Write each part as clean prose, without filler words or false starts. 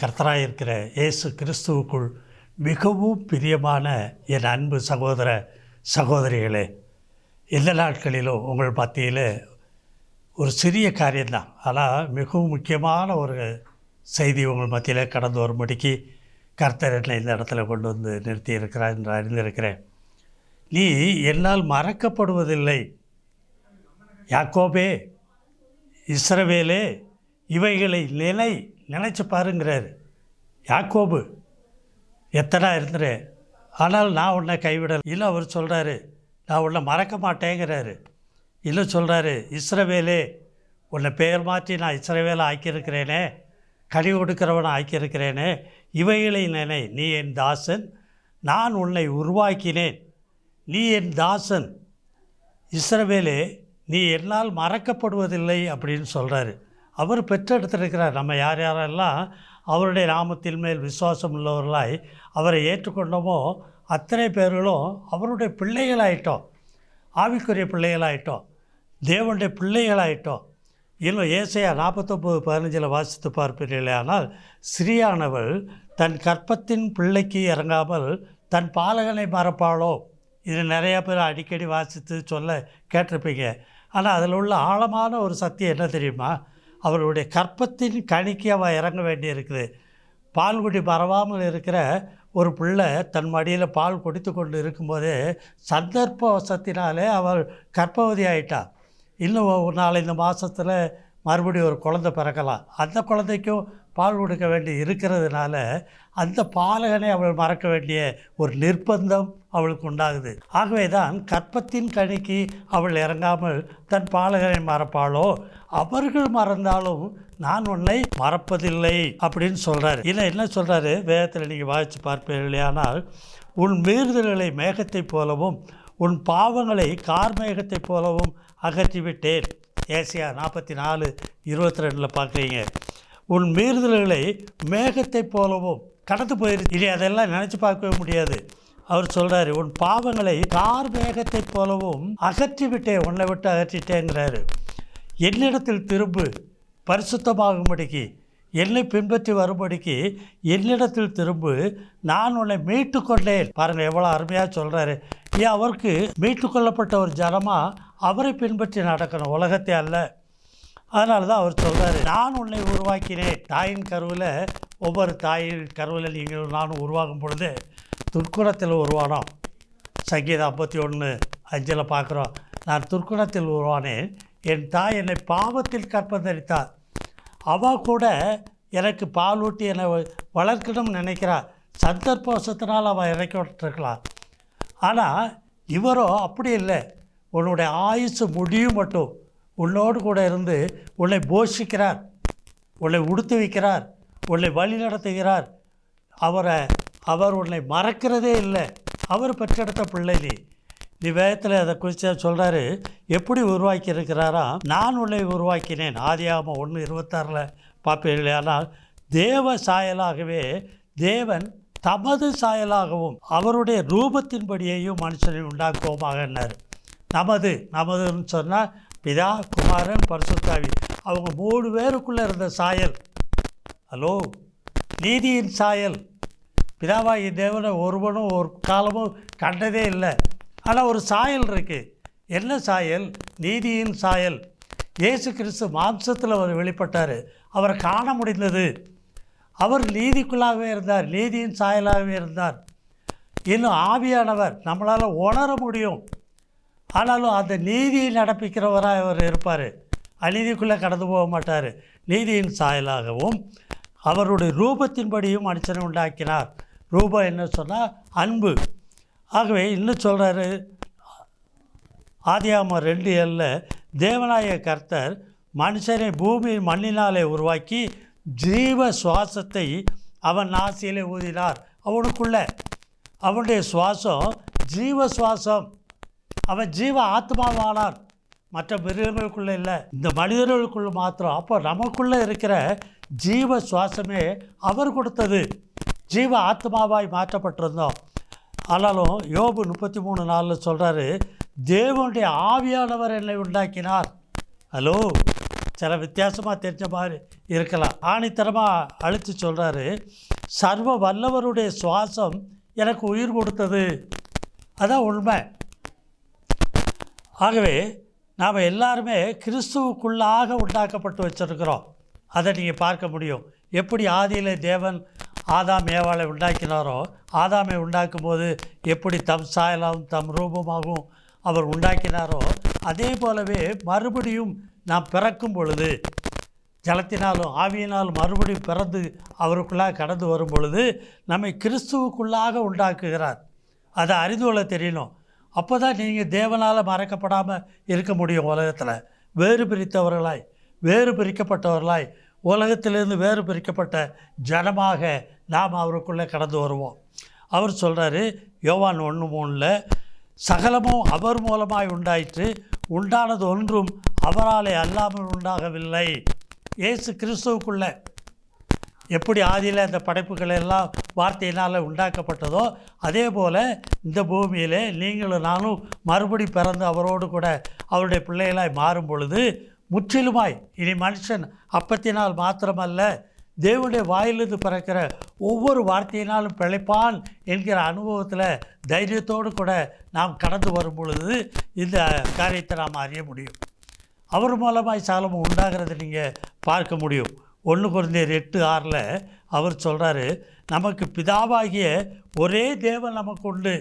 கர்த்தராக இருக்கிற இயேசு கிறிஸ்துவுக்குள் மிகவும் பிரியமான என் அன்பு சகோதர சகோதரிகளே, எல்லா நாட்களிலும் உங்கள் மத்தியில் ஒரு சிறிய காரியம்தான், ஆனால் மிகவும் முக்கியமான ஒரு செய்தி உங்கள் மத்தியில் கடந்து வரும்படிக்கு கர்த்தர் என்னை இந்த இடத்துல கொண்டு வந்து நிறுத்தி இருக்கிறார் என்று அறிந்திருக்கிறேன். நீ என்னால் மறக்கப்படுவதில்லை யாக்கோபே, இஸ்ரவேலே, இவைகளை நினைச்சு பாருங்கிறார். யாக்கோபு எத்தனை இருந்துறேன், ஆனால் நான் உன்னை கைவிடலை. இல்லை அவர் சொல்கிறாரு நான் உன்னை மறக்க மாட்டேங்கிறாரு. இல்லை சொல்கிறாரு இஸ்ரவேலே, உன்னை பெயர் மாற்றி நான் இஸ்ரவேலை ஆக்கியிருக்கிறேனே, கனி கொடுக்கிறவனை ஆக்கியிருக்கிறேனே, இவைகளை நினை, நீ என் தாசன், நான் உன்னை உருவாக்கினேன், நீ என் தாசன். இஸ்ரவேலே, நீ என்னால் மறக்கப்படுவதில்லை அப்படின்னு சொல்கிறாரு. அவர் பெற்றெடுத்திருக்கிறார். நம்ம யார் யாரெல்லாம் அவருடைய நாமத்தின் மேல் விசுவாசம் உள்ளவர்களாய் அவரை ஏற்றுக்கொண்டோமோ அத்தனை பேர்களும் அவருடைய பிள்ளைகளாயிட்டோம், ஆவிக்குரிய பிள்ளைகளாயிட்டோம், தேவனுடைய பிள்ளைகளாயிட்டோம். இன்னும் ஏசாயா 49:15 வாசித்து பார்ப்பீர்களே, ஆனால் ஸ்ரீயானவள் தன் கற்பத்தின் பிள்ளைக்கு இறங்காமல் தன் பாலகனை மறப்பாளோ. இது நிறையா பேர் அடிக்கடி வாசித்து சொல்ல கேட்டிருப்பீங்க. ஆனால் அதில் உள்ள ஆழமான ஒரு சத்தியம் என்ன தெரியுமா? அவருடைய கற்பத்தின் கணிக்கு அவள் இறங்க வேண்டியிருக்குது. பால்குடி பரவாமல் இருக்கிற ஒரு பிள்ளை தன் மடியில் பால் குடித்து கொண்டு இருக்கும்போதே சந்தர்ப்பவசத்தினாலே அவள் கர்ப்பவதி ஆகிட்டா. இன்னும் ஒரு நாள் இந்த மாதத்தில் மறுபடியும் ஒரு குழந்தை பிறக்கலாம். அந்த குழந்தைக்கும் பால் கொடுக்க வேண்டி இருக்கிறதுனால அந்த பாலகனை அவள் மறக்க வேண்டிய ஒரு நிர்பந்தம் அவளுக்கு உண்டாகுது. ஆகவே தான் கற்பத்தின் கணிக்கு அவள் இறங்காமல் தன் பாலகனை மறப்பாளோ, அவர்கள் மறந்தாலும் நான் உன்னை மறப்பதில்லை அப்படின்னு சொல்கிறாரு. இல்லை என்ன சொல்கிறாரு வேதத்தில் நீங்கள் வாசித்து பார்ப்பீர்களே, ஆனால் உன் மீறுதல்களை மேகத்தைப் போலவும் உன் பாவங்களை கார்மேகத்தைப் போலவும் அகற்றிவிட்டேன். ஏசாயா 44:22 பார்க்குறீங்க. உன் மீறுதல்களை மேகத்தைப் போலவும் கடந்து போயிருக்கு. இனி அதெல்லாம் நினச்சி பார்க்கவே முடியாது. அவர் சொல்கிறாரு உன் பாவங்களை கார்மேகத்தைப் போலவும் அகற்றிவிட்டேன், உன்னை விட்டு அகற்றிட்டேங்கிறாரு. என்னிடத்தில் திரும்பு, பரிசுத்தமாகும்படிக்கு, என்னை பின்பற்றி வரும்படிக்கு என்னிடத்தில் திரும்பு, நான் உன்னை மீட்டு கொண்டேன். பாருங்கள் எவ்வளோ அருமையாக சொல்கிறாரு. ஏன் அவருக்கு மீட்டு கொள்ளப்பட்ட ஒரு ஜனமாக அவரை பின்பற்றி நடக்கணும், உலகத்தை அல்ல. அதனால தான் அவர் சொல்கிறாரு நான் உன்னை உருவாக்கினேன். தாயின் கருவில், ஒவ்வொரு தாயின் கருவில் நீங்கள் நானும் உருவாகும் பொழுது துர்க்குணத்தில் உருவானோம். சங்கீதம் 51:5 பார்க்குறோம். நான் துர்க்குணத்தில் உருவானேன், என் தாய் என்னை பாவத்தில் கற்பந்தரித்தார். அவள் கூட எனக்கு பால் ஊட்டி என்னை வளர்க்கணும்னு நினைக்கிறாள். சந்தர்ப்பவசத்தினால் அவள் இறக்கப்பட்டிருக்கலாம். ஆனால் இவரோ அப்படி இல்லை. உன்னுடைய ஆயுசு முடியும் மட்டும் உன்னோடு கூட இருந்து உன்னை போஷிக்கிறார், உன்னை உடுத்து வைக்கிறார், உன்னை வழி நடத்துகிறார். அவர் உன்னை மறக்கிறதே இல்லை. அவர் பெற்றெடுத்த பிள்ளை நீ வேதத்தில் அதை குறித்து சொல்கிறாரு. எப்படி உருவாக்கி இருக்கிறாரா, நான் உன்னை உருவாக்கினேன். ஆதியாகமம் 1:26 பார்ப்பீர்களே, ஆனால் தேவ சாயலாகவே தேவன் தமது சாயலாகவும் அவருடைய ரூபத்தின்படியையும் மனுஷனை உண்டாக்குவோமாகன்னார். நமதுன்னு சொன்னால் பிதா, குமாரன், பரிசுத்தாவி, அவங்க 3 பேருக்குள்ளே இருந்த சாயல். ஹலோ, நீதியின் சாயல். பிதாவாகிய தேவனை ஒருவனும் ஒரு காலமும் கண்டதே இல்லை. ஆனால் ஒரு சாயல் இருக்குது. என்ன சாயல்? நீதியின் சாயல். இயேசு கிறிஸ்து மாம்சத்தில் அவர் வெளிப்பட்டார், அவரை காண முடிந்தது. அவர் நீதிக்குள்ளாகவே இருந்தார், நீதியின் சாயலாகவே இருந்தார். இன்னும் ஆவியானவர் நம்மளால் உணர முடியும். ஆனாலும் அந்த நீதியை நடப்பிக்கிறவராக அவர் இருப்பார், அநீதிக்குள்ளே கடந்து போக மாட்டார். நீதியின் சாயலாகவும் அவருடைய ரூபத்தின்படியும் மனுஷனை உண்டாக்கினார். ரூபம் என்ன சொன்னால் அன்பு. ஆகவே இன்னும் சொல்கிறாரு ஆதியாகமம் 2:7 தேவனாய கர்த்தர் மனுஷனை பூமியின் மண்ணினாலே உருவாக்கி ஜீவ சுவாசத்தை அவன் நாசியிலே ஊதினார். அவனுக்குள்ளே அவனுடைய சுவாசம் ஜீவ சுவாசம். அவன் ஜீவ ஆத்மாவானார், மற்ற மிருகங்களுக்குள்ளே இல்லை, இந்த மனிதர்களுக்குள்ளே மாத்திரம். அப்போ நமக்குள்ளே இருக்கிற ஜீவ சுவாசமே அவர் கொடுத்தது. ஜீவ ஆத்மாவாய் மாற்றப்பட்டிருந்தோம். ஆனாலும் யோபு 33:4 சொல்கிறாரு தேவனுடைய ஆவியானவர் என்னை உண்டாக்கினார். ஹலோ, சில வித்தியாசமாக தெரிஞ்ச மாதிரி இருக்கலாம். ஆணித்தரமாக அழுத்தி சொல்கிறாரு, சர்வ வல்லவருடைய சுவாசம் எனக்கு உயிர் கொடுத்தது. அதான் உண்மை. ஆகவே நாம் எல்லாருமே கிறிஸ்துவுக்குள்ளாக உண்டாக்கப்பட்டு வச்சுருக்கிறோம். அதை நீங்கள் பார்க்க முடியும். எப்படி ஆதியில் தேவன் ஆதாம் ஏவாளை உண்டாக்கினாரோ, ஆதாமை உண்டாக்கும் போது எப்படி தம் சாயலாகவும் தம் ரூபமாகவும் அவர் உண்டாக்கினாரோ, அதே போலவே மறுபடியும் நாம் பிறக்கும் பொழுது ஜலத்தினாலும் ஆவியினாலும் மறுபடியும் பிறந்து அவருக்குள்ளாக கடந்து வரும் பொழுது நம்மை கிறிஸ்துவுக்குள்ளாக உண்டாக்குகிறார். அதை அறிந்து கொள்ள தெரியணும். அப்போ தான் நீங்கள் தேவனால் மறக்கப்படாமல் இருக்க முடியும். உலகத்தில் வேறு பிரித்தவர்களாய், வேறு பிரிக்கப்பட்டவர்களாய், உலகத்திலிருந்து வேறு பிரிக்கப்பட்ட ஜனமாக நாம் அவருக்குள்ளே கடந்து வருவோம். அவர் சொல்கிறாரு யோவான் 1:3, சகலமும் அவர் மூலமாய் உண்டாயிற்று, உண்டானது ஒன்றும் அவராலே அல்லாமல் உண்டாகவில்லை. இயேசு கிறிஸ்துவுக்குள்ளே எப்படி ஆதியில் அந்த படைப்புகள் எல்லாம் வார்த்தையினால் உண்டாக்கப்பட்டதோ, அதே போல் இந்த பூமியிலே நீங்களும் நானும் மறுபடி பிறந்து அவரோடு கூட அவருடைய பிள்ளைகளாய் மாறும் பொழுது முற்றிலுமாய் இனி மனுஷன் அப்பத்தினால் மாத்திரமல்ல, தேவனுடைய வாயிலிருந்து பிறக்கிற ஒவ்வொரு வார்த்தையினாலும் பிழைப்பான் என்கிற அனுபவத்தில் தைரியத்தோடு கூட நாம் கடந்து வரும் பொழுது இந்த காரியத்தை நாம் அறிய முடியும். அவர் மூலமாய் சகலமும் உண்டாகிறத நீங்கள் பார்க்க முடியும். 1 கொரிந்தியர் 8:6 அவர் சொல்கிறாரு, நமக்கு பிதாவாகிய ஒரே தேவன் நமக்கு உண்டு.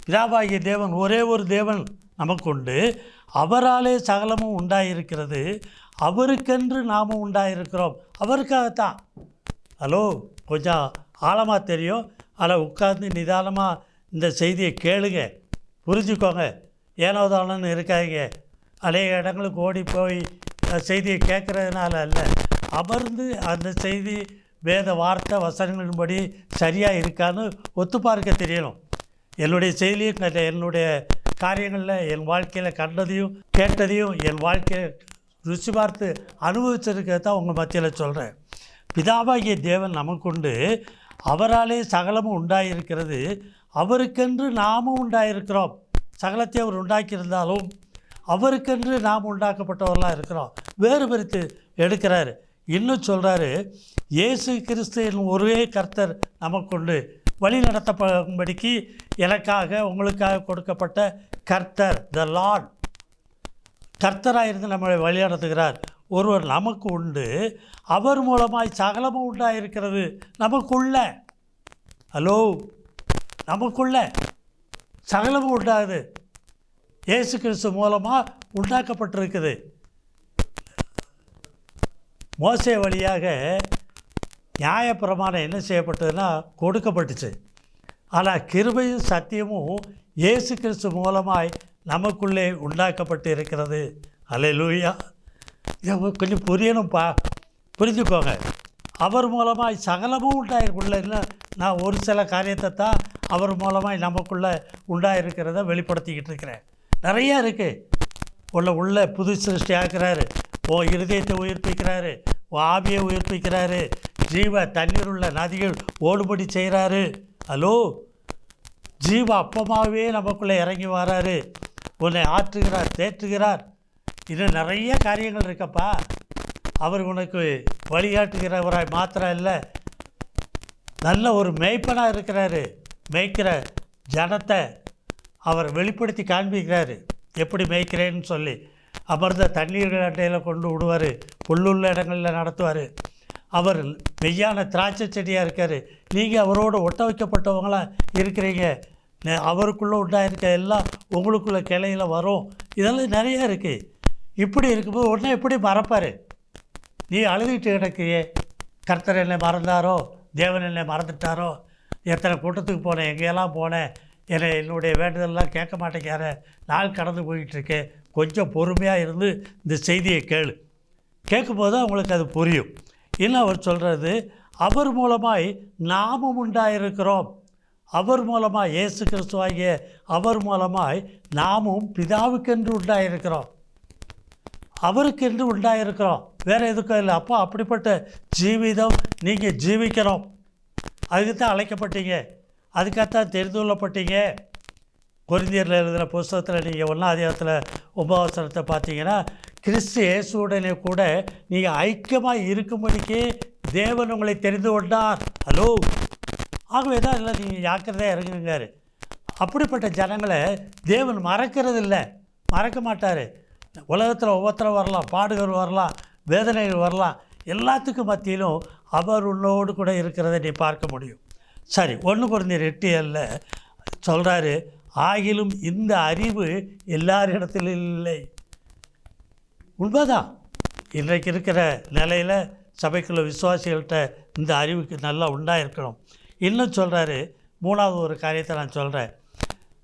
பிதாவாகிய தேவன் ஒரே ஒரு தேவன் நமக்கு உண்டு. அவராலே சகலமும் உண்டாயிருக்கிறது, அவருக்கென்று நாமும் உண்டாயிருக்கிறோம். அவருக்காகத்தான். ஹலோ, கொஞ்சம் ஆழமாக தெரியும். அதில் உட்கார்ந்து நிதானமாக இந்த செய்தியை கேளுங்க, புரிஞ்சுக்கோங்க. ஏனோதானன்னு இருக்காங்க. அநேக இடங்களுக்கு ஓடி போய் செய்தியை கேட்குறதுனால அல்ல, அமர்ந்து அந்த செய்தி வேத வார்த்தை வசனங்களின்படி சரியாக இருக்கான்னு ஒத்து பார்க்க தெரியணும். என்னுடைய செய்தியும் என்னுடைய காரியங்களில் என் வாழ்க்கையில் கண்டதையும் கேட்டதையும் என் வாழ்க்கையை ருசி பார்த்து அனுபவிச்சிருக்கிறத தான் உங்கள் மத்தியில் சொல்கிறேன். பிதாவாகிய தேவன் நமக்குண்டு, அவராலே சகலமும் உண்டாயிருக்கிறது, அவருக்கென்று நாமும் உண்டாயிருக்கிறோம். சகலத்தை அவர் உண்டாக்கியிருந்தாலும் அவருக்கென்று நாம் உண்டாக்கப்பட்டவர்களாக இருக்கிறோம். வேறு பிரித்து எடுக்கிறாரு. இன்னும் சொல்கிறாரு, இயேசு கிறிஸ்துவின் ஒரே கர்த்தர் நமக்குண்டு, வழி நடத்தப்படும்படிக்கு எனக்காக உங்களுக்காக கொடுக்கப்பட்ட கர்த்தர், த லார்ட், கர்த்தராக இருந்து நம்மளை வழி நடத்துகிறார். ஒருவர் நமக்கு உண்டு, அவர் மூலமாய் சகலமும் உண்டாயிருக்கிறது. நமக்குள்ள, ஹலோ, நமக்குள்ள சகலமும் உண்டாகுது. இயேசு கிறிஸ்து மூலமாக உண்டாக்கப்பட்டிருக்குது. மோசே வழியாக நியாயப்பிரமாணம் என்ன செய்யப்பட்டதுன்னா கொடுக்கப்பட்டுச்சு. ஆனால் கிருபையும் சத்தியமும் இயேசு கிறிஸ்து மூலமாய் நமக்குள்ளே உண்டாக்கப்பட்டு இருக்கிறது. அல்லேலூயா. இதை கொஞ்சம் புரியணும்ப்பா, புரிஞ்சுக்கோங்க. அவர் மூலமாய் சகலமும் உண்டாயிருக்குள்ள. இல்லை, நான் ஒரு சில காரியத்தை தான் அவர் மூலமாய் நமக்குள்ளே உண்டாயிருக்கிறத வெளிப்படுத்திக்கிட்டு இருக்கிறேன். நிறையா இருக்குது. உள்ள புது சிருஷ்டி ஆக்குறாரு, உன் இருதயத்தை உயிர்ப்பிக்கிறாரு, உன் ஆவியை உயிர்ப்பிக்கிறாரு, ஜீவ தண்ணீர் உள்ள நதிகள் ஓடுபடி செய்கிறாரு. ஹலோ, ஜீவ அப்பமாகவே நமக்குள்ளே இறங்கி வராரு, உன்னை ஆற்றுகிறார், தேற்றுகிறார். இன்னும் நிறைய காரியங்கள் இருக்கப்பா. அவர் உனக்கு வழிகாட்டுகிறவராய் மாத்திரம் இல்லை, நல்ல ஒரு மேய்ப்பனாக இருக்கிறாரு. மேய்க்கிற ஜனத்தை அவர் வெளிப்படுத்தி காண்பிக்கிறாரு, எப்படி மேய்க்கிறேன்னு சொல்லி. அமர்ந்த தண்ணீர்கள் அட்டையில் கொண்டு விடுவார், புல்லுள்ள இடங்களில் நடத்துவார். அவர் மெய்யான திராட்சை செடியாக இருக்கார். நீங்கள் அவரோடு ஒட்ட வைக்கப்பட்டவங்களாக இருக்கிறீங்க. அவருக்குள்ளே உண்டாயிருக்க எல்லாம் உங்களுக்குள்ள கிளையில் வரும். இதெல்லாம் நிறையா இருக்குது. இப்படி இருக்கும்போது உடனே எப்படி மறப்பார்? நீ அழுதுகிட்டு கிடக்கியே, கர்த்தர் என்னை மறந்தாரோ, தேவன் என்னை மறந்துட்டாரோ, எத்தனை கூட்டத்துக்கு போனேன், எங்கேயெல்லாம் போனேன், என்னுடைய வேண்டுதலெல்லாம் கேட்க மாட்டேங்கார, நாள் கடந்து போயிட்டுருக்கு. கொஞ்சம் பொறுமையாக இருந்து இந்த செய்தியை கேளு. கேட்கும்போது அவங்களுக்கு அது புரியும். இன்னும் அவர் சொல்கிறது, அவர் மூலமாய் நாமும் உண்டாயிருக்கிறோம். அவர் மூலமாக, இயேசு கிறிஸ்துவாகிய அவர் மூலமாய் நாமும் பிதாவுக்கென்று உண்டாயிருக்கிறோம். அவருக்கென்று உண்டாயிருக்கிறோம், வேறு எதுக்கும் இல்லை. அப்போ அப்படிப்பட்ட ஜீவிதம் நீங்கள் ஜீவிக்கணும். அதுக்கு தான் அழைக்கப்பட்டீங்க, அதுக்காகத்தான் தெரிந்து கொள்ளப்பட்டீங்க. கொரிந்தியரில் எழுதின புஸ்தகத்தில் நீங்கள் 1ஆம் அதிகாரத்தில் 9ஆம் வசனத்தை பார்த்தீங்கன்னா, கிறிஸ்து இயேசுவுடனே கூட நீங்கள் ஐக்கியமாக இருக்கும்படிக்கே தேவன் உங்களை தெரிந்து கொண்டார். ஹலோ, ஆகவே தான் இல்லை, நீங்கள் ஜாக்கிரதையாக இறங்குங்காரு. அப்படிப்பட்ட ஜனங்களை தேவன் மறக்கிறது இல்லை, மறக்க மாட்டார். உலகத்தில் ஒவ்வொருத்தரும் வரலாம், பாடுகள் வரலாம், வேதனைகள் வரலாம், எல்லாத்துக்கும் மத்தியிலும் அவர் உன்னோடு கூட இருக்கிறதை நீ பார்க்க முடியும். சரி, 1 Corinthians 8:7 சொல்கிறாரு, ஆகிலும் இந்த அறிவு எல்லாரிடத்திலும் இல்லை. உண்மைதான். இன்றைக்கு இருக்கிற நிலையில் சபைக்குள்ள விசுவாசிகள்கிட்ட இந்த அறிவுக்கு நல்லா உண்டாயிருக்கணும். இன்னும் சொல்கிறாரு, 3வது ஒரு காரியத்தை நான் சொல்கிறேன்.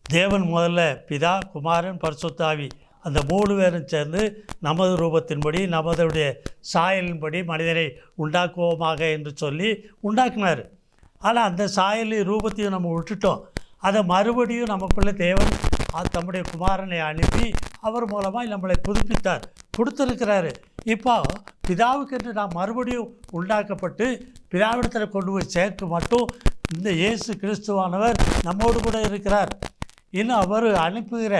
தேவன் முதல்ல பிதா, குமாரன், பரிசுத்த ஆவி, அந்த 3 பேரும் சேர்ந்து நமது ரூபத்தின்படி நமதுடைய சாயலின்படி மனிதனை உண்டாக்குவோமாக என்று சொல்லி உண்டாக்குனார். ஆனால் அந்த சாயலையும் ரூபத்தையும் நம்ம விட்டுட்டோம். அதை மறுபடியும் நமக்குள்ளே தேவன் தம்முடைய குமாரனை அனுப்பி அவர் மூலமாக நம்மளை புதுப்பித்தார், கொடுத்துருக்கிறாரு. இப்போ பிதாவுக்கென்று நாம் மறுபடியும் உண்டாக்கப்பட்டு பிதாவிடத்தில் கொண்டு போய் சேர்க்க மட்டும் இந்த இயேசு கிறிஸ்துவானவர் நம்மோடு கூட இருக்கிறார். இன்னும் அவர் அனுப்புகிற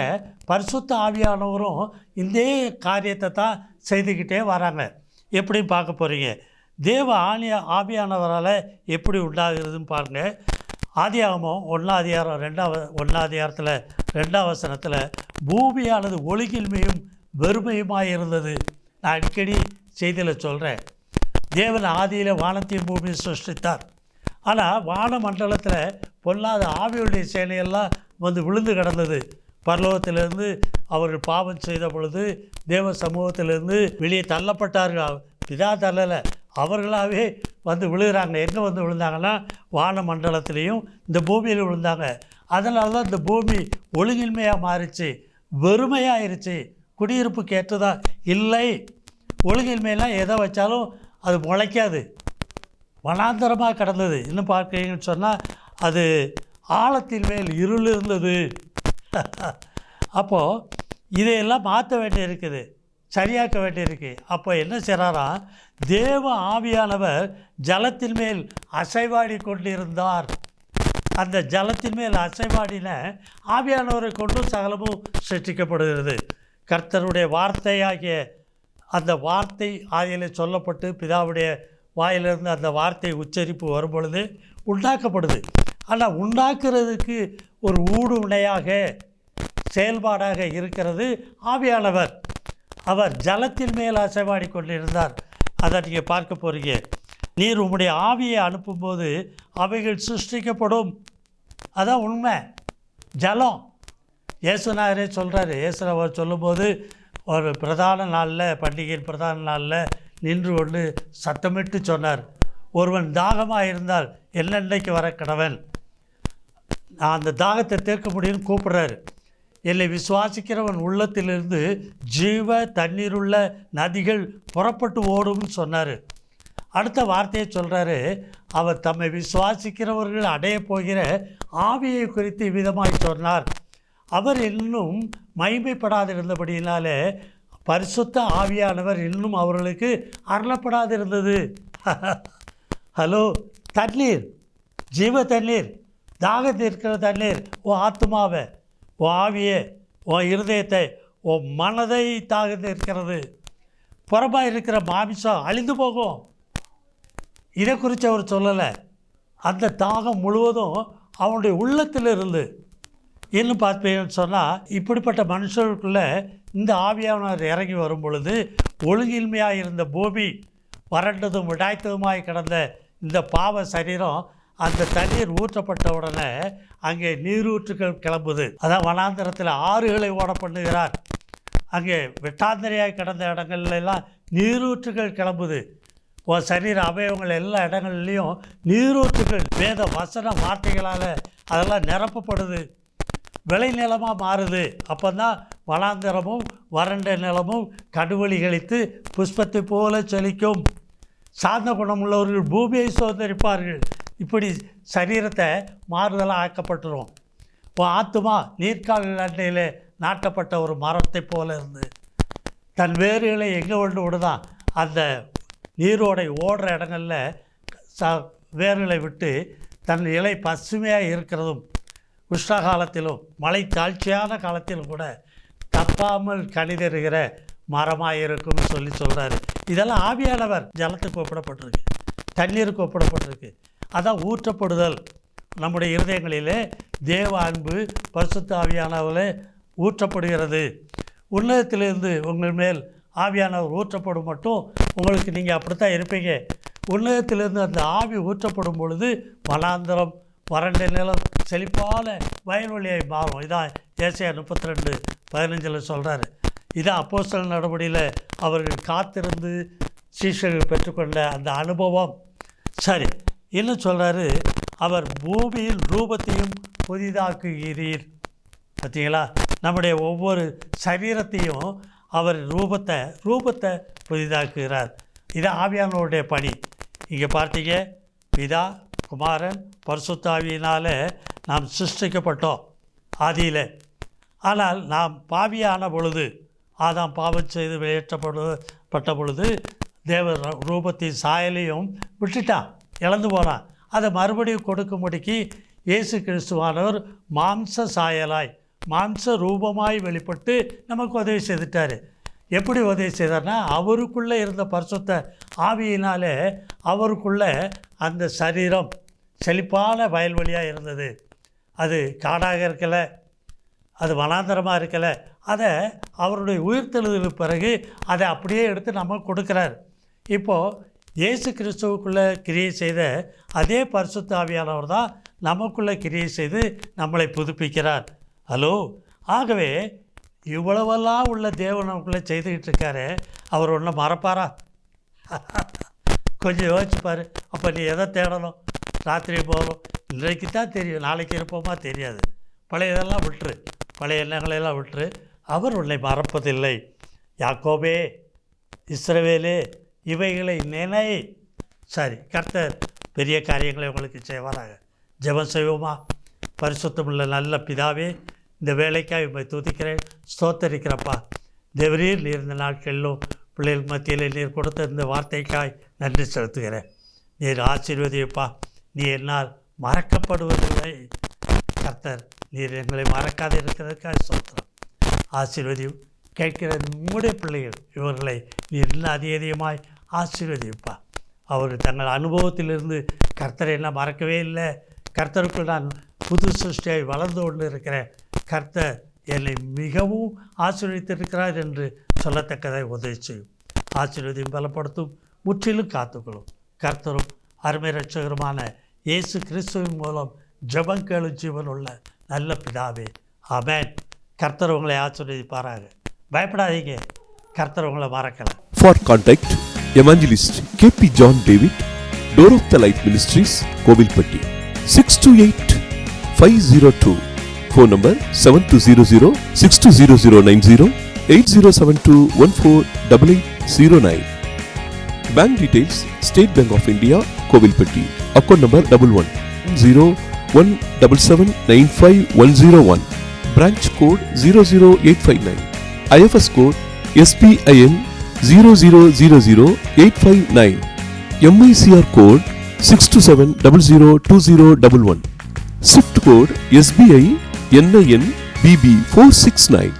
பரிசுத்த ஆவியானவரும் இந்த காரியத்தை தான் செய்துக்கிட்டே வராங்க. எப்படி பார்க்க போகிறீங்க? தேவ ஆவியானவரால் எப்படி உண்டாகிறதுன்னு பாருங்கள். ஆதியாகமம் 1 2 வசனத்தில் பூமியானது ஒழுங்கின்மையும் வெறுமையுமாக இருந்தது. நான் அடிக்கடி செய்தியில் சொல்கிறேன், தேவன் ஆதியில் வானத்தையும் பூமியும் சிருஷ்டித்தார். ஆனால் வானமண்டலத்தில் பொல்லாத ஆவியுடைய சேனையெல்லாம் வந்து விழுந்து கிடந்தது. பரலோகத்திலிருந்து அவர்கள் பாவம் செய்த பொழுது தேவ சமூகத்திலிருந்து வெளியே தள்ளப்பட்டார்கள். பிதா தள்ளலை, அவர்களாகவே வந்து விழுகிறாங்க. எங்கே வந்து விழுந்தாங்கன்னா வானமண்டலத்திலையும் இந்த பூமியில் விழுந்தாங்க. அதனால தான் இந்த பூமி ஒழுங்கின்மையாக மாறிச்சு, வெறுமையாயிருச்சு, குடியிருப்புக்கு ஏற்றதா இல்லை. ஒழுங்கின்மையெல்லாம் எதை வச்சாலும் அது முளைக்காது, வனாந்தரமாக கிடந்தது. இன்னும் பார்க்குறீங்கன்னு சொன்னால் அது ஆழத்தின் மேல் இருள் இருந்தது. அப்போது இதையெல்லாம் மாற்ற வேண்டியிருக்குது, சரியாக்க வேண்டியிருக்கு. அப்போ என்ன செய்கிறாராம், தேவ ஆவியானவர் ஜலத்தின் மேல் அசைவாடி கொண்டிருந்தார். அந்த ஜலத்தின் மேல் அசைவாடின ஆவியானவரை கொண்டு சகலமும் சிருஷ்டிக்கப்படுகிறது. கர்த்தருடைய வார்த்தையாகிய அந்த வார்த்தை ஆதியில் சொல்லப்பட்டு பிதாவுடைய வாயிலிருந்து அந்த வார்த்தை உச்சரிப்பு வரும் பொழுது உண்டாக்கப்படுது. ஆனால் உண்டாக்குறதுக்கு ஒரு ஊடுணையாக செயல்பாடாக இருக்கிறது ஆவியானவர். அவர் ஜலத்தின் மேல் அசைவாடி கொண்டிருந்தார். அதை நீங்கள் பார்க்க போகிறீங்க. நீர் உம்முடைய ஆவியை அனுப்பும்போது அவைகள் சிருஷ்டிக்கப்படும். அதான் உண்மை. ஜலம் இயேசுநாதரே சொல்கிறாரு. இயேசுநாதர் சொல்லும்போது ஒரு பிரதான நாளில், பண்டிகையின் பிரதான நாளில் நின்று கொண்டு சத்தமிட்டு சொன்னார், ஒருவன் தாகமாக இருந்தால் என்னென்னைக்கு வர கடவன், நான் அந்த தாகத்தை தீர்க்க முடியும்னு கூப்பிட்றாரு. என்னை விசுவாசிக்கிறவன் உள்ளத்திலிருந்து ஜீவ தண்ணீருள்ள நதிகள் புறப்பட்டு ஓடும்னு சொன்னார். அடுத்த வார்த்தையை சொல்கிறாரு, அவர் தம்மை விசுவாசிக்கிறவர்கள் அடைய போகிற ஆவியை குறித்து விதமாய் சொன்னார். அவர் இன்னும் மகிமைப்படாதிருந்தபடியினாலே பரிசுத்த ஆவியானவர் இன்னும் அவர்களுக்கு அருளப்படாதிருந்தது. ஹலோ, தண்ணீர், ஜீவ தண்ணீர், தாகத்தில் இருக்கிற தண்ணீர் உன் ஆத்மாவை, உன் ஆவியை, உன் இருதயத்தை, உன் மனதை தாகத்தில் இருக்கிறது. புறமாக இருக்கிற மாமிசம் அழிந்து போகும். இதை குறித்து அவர் சொல்லலை. அந்த தாகம் முழுவதும் அவனுடைய உள்ளத்தில் இருந்து. இன்னும் பார்ப்பீங்கன்னு சொன்னால், இப்படிப்பட்ட மனுஷர்களுக்குள்ளே இந்த ஆவியானவர் இறங்கி வரும் பொழுது ஒழுங்கின்மையாக இருந்த பூமி, வறண்டதும் விடாய்த்ததுமாய் கிடந்த இந்த பாவ சரீரம், அந்த தண்ணீர் ஊற்றப்பட்ட உடனே அங்கே நீரூற்றுகள் கிளம்புது. அதான் வனாந்தரத்தில் ஆறுகளை ஓட பண்ணுகிறார். அங்கே வெட்டாந்தரையாக கிடந்த இடங்கள்லாம் நீரூற்றுகள் கிளம்புது. சரீர அவயவங்கள் எல்லா இடங்கள்லேயும் நீரூற்றுகள் வேத வசன வார்த்தைகளால் அதெல்லாம் நிரப்பப்படுது, விளைநிலமாக மாறுது. அப்போ தான் வனாந்தரமும் வறண்ட நிலமும் கடுவழி கழித்து புஷ்பத்தை போல செழிக்கும். சார்ந்த குணமுள்ளவர்கள் பூமியை சுதந்திரிப்பார்கள். இப்படி சரீரத்தை மாறுதலாக ஆக்கப்பட்டுரும். இப்போ ஆத்துமா நீர்க்கால்கள் அண்டையில் நாட்டப்பட்ட ஒரு மரத்தை போல இருந்து தன் வேர்களை எங்கே கொண்டு விடுதான், அந்த நீரோடை ஓடுற இடங்களில் வேர்களை விட்டு தன் இலை பசுமையாக இருக்கிறதும், உஷ்ண காலத்திலும் மழை தாழ்ச்சியான காலத்திலும் கூட தப்பாமல் கனி தருகிற மரமாக இருக்கும்னு சொல்கிறாரு. இதெல்லாம் ஆவியானவர் ஜலத்துக்கு ஒப்பிடப்பட்டிருக்கு, தண்ணீருக்கு ஒப்பிடப்பட்டிருக்கு. அதான் ஊற்றப்படுதல். நம்முடைய இருதயங்களிலே தேவ அன்பு பரிசுத்த ஆவியானவர்களே ஊற்றப்படுகிறது. உன்னதத்திலிருந்து உங்கள் மேல் ஆவியானவர் ஊற்றப்படும் மட்டும் உங்களுக்கு நீங்கள் அப்படித்தான் இருப்பீங்க. உன்னதத்திலிருந்து அந்த ஆவி ஊற்றப்படும் பொழுது வனாந்தரம், வறண்ட நிலம், செழிப்பான வயல்வெளியாய் மாறும். இதான் ஏசாயா 32:15 சொல்கிறாரு. இதான் அப்போஸ்தலர் நடவடிக்கையில் அவர்கள் காத்திருந்து சீஷர்கள் பெற்றுக்கொண்ட அந்த அனுபவம். சரி, இன்னும் சொல்கிறாரு, அவர் பூமியில் ரூபத்தையும் புதிதாக்குகிறீர். பார்த்தீங்களா, நம்முடைய ஒவ்வொரு சரீரத்தையும் அவர் ரூபத்தை புதிதாக்குகிறார். இது ஆவியானவருடைய பணி. இங்கே பார்த்தீங்க, பிதா, குமாரன், பரிசுத்த ஆவியினால் நாம் சிருஷ்டிக்கப்பட்டோம் ஆதியில். ஆனால் நாம் பாவியான பொழுது, ஆதாம் பாவம் செய்து வெளியேற்றப்பட்ட பொழுது தேவ ரூபத்தின் சாயலையும் விட்டுட்டான், இழந்து போனான். அதை மறுபடியும் கொடுக்கும்படிக்கு இயேசு கிறிஸ்துவானவர் மாம்ச சாயலாய், மாம்ச ரூபமாய் வெளிப்பட்டு நமக்கு உதவி செய்துட்டார். எப்படி உதவி செய்தார்னா, அவருக்குள்ளே இருந்த பரிசுத்த ஆவியினாலே அவருக்குள்ளே அந்த சரீரம் செழிப்பான வயல்வெளியாக இருந்தது. அது காடாக இருக்கலை, அது வனாந்தரமாக இருக்கலை. அதை அவருடைய உயிர்த்தெழுதலுக்கு பிறகு அதை அப்படியே எடுத்து நம்ம கொடுக்குறார். இப்போது இயேசு கிறிஸ்துவுக்குள்ளே கிரியை செய்த அதே பரிசுத்த ஆவியானவர் தான் நமக்குள்ளே கிரியை செய்து நம்மளை புதுப்பிக்கிறார். ஹலோ, ஆகவே இவ்வளவெல்லாம் உள்ள தேவன் நமக்குள்ளே செய்துக்கிட்டு இருக்காரு. அவர் ஒன்றும் மறப்பாரா? கொஞ்சம் யோசிச்சுப்பார். அப்போ நீ எதை தேடணும்? ராத்திரி போகணும், இன்றைக்கு தான் தெரியும், நாளைக்கு இருப்போமா தெரியாது. பழையதெல்லாம் விட்டுரு, பழைய எண்ணங்களெல்லாம் விட்டுரு. அவர் உன்னை மறப்பதில்லை. யாக்கோபே, இஸ்ரவேலே, இவைகளை நினை. சரி, கர்த்தர் பெரிய காரியங்களை உங்களுக்கு செய்வாராக. ஜெபம் செய்வோமா? பரிசுத்தமுள்ள நல்ல பிதாவே, இந்த வேலைக்காய் உண்மை துதிக்கிறேன், ஸ்தோத்தரிக்கிறப்பா. தேவரீர், நீர் இந்த நாட்களிலும் பிள்ளைகள் மத்தியில் நீர் கொடுத்த இந்த வார்த்தைக்காய் நன்றி செலுத்துகிறேன். நீர் ஆசீர்வதிப்பா. நீ என்னால் மறக்கப்படுவதில்லை. கர்த்தர், நீர் எங்களை மறக்காது இருக்கிறதுக்காக ஸ்தோத்திரம். ஆசீர்வதியும் கேட்கிற நம்முடைய பிள்ளைகள், இவர்களை நீர் இன்னும் அதிகமாய் ஆசீர்வதிப்பா. அவர்கள் தங்கள் அனுபவத்திலிருந்து கர்த்தரை என்ன மறக்கவே இல்லை. கர்த்தருக்குள் நான் புது சிருஷ்டியாய் வளர்ந்து கொண்டு இருக்கிறேன். கர்த்தர் என்னை மிகவும் ஆசீர்வதித்திருக்கிறார் என்று சொல்லத்தக்கதை உதவி செய்யும். ஆசீர்வதியும் பலப்படுத்தும், முற்றிலும் காத்துக்கொள்ளும். கர்த்தரும் அருமை இரட்சகருமான இயேசு கிறிஸ்துவின் மூலம் ஜெபம் கேளும் ஜீவன் உள்ள நல்ல பிதாவே, ஆமென். கர்த்தர் உங்களை ஆசீர்வதிப்பாராக. பயப்படாதீங்க, கர்த்தர் உங்களை மறக்கலை. For contact, Evangelist K.P. John David, Door of the Light Ministries, Kovilpatti, 628-502. Phone number 7200-620090, 8072148809. Bank details: State Bank of India, Kovilpatti. Account number 1101779501. Branch code 00859. IFS code SPIN 0000859. MICR code 627002011. SWIFT code SBI NIN BB 469.